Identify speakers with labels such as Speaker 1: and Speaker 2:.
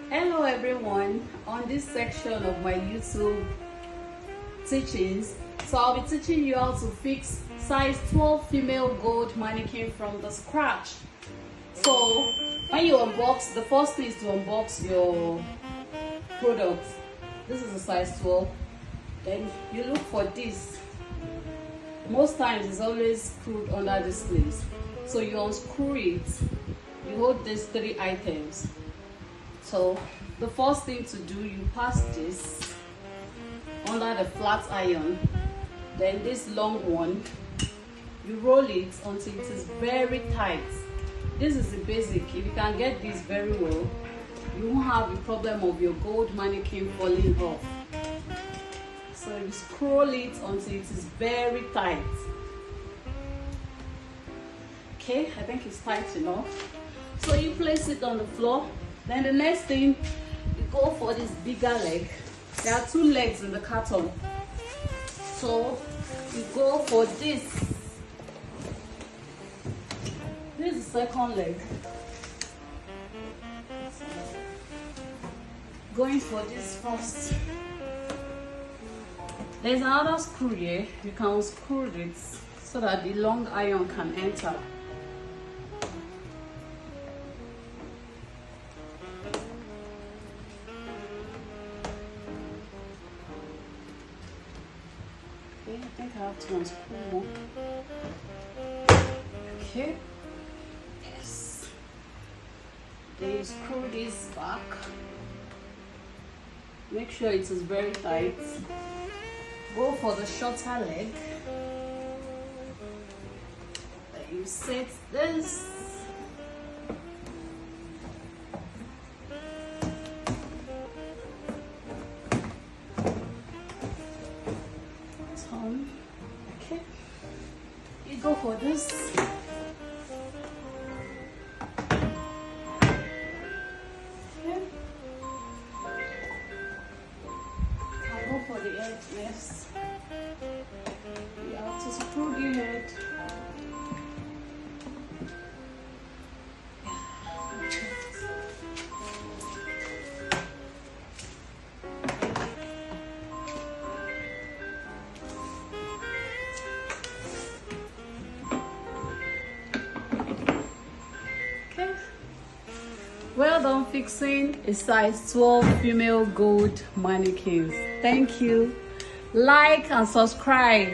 Speaker 1: Hello everyone, on this section of my YouTube teachings, so I'll be teaching you how to fix size 12 female gold mannequin from the scratch. So when you unbox, the first thing is to unbox your product. This is a size 12. Then you look for this. Most times it's always screwed under the sleeves. So you unscrew it. You hold these three items. So the first thing to do, you pass this under the flat iron. Then this long one, you roll it until it is very tight. This is the basic. If you can get this very well, you won't have the problem of your gold mannequin falling off. So you scroll it until it is very tight. Okay, I think it's tight enough. So you place it on the floor. Then the next thing, you go for this bigger leg. There are two legs in the carton. So you go for this. This is the second leg. Going for this first. There's another screw here. You can unscrew it so that the long iron can enter. Okay, I think I have to unscrew more. Okay. Yes. Then you screw this back. Make sure it is very tight. Go for the shorter leg. Then you set this. Turn. Okay. You go for this. Okay. I'll go for the edge next. You have to screw the head. Okay. Well done fixing a size 12 female gold mannequins. Thank you. Like and subscribe.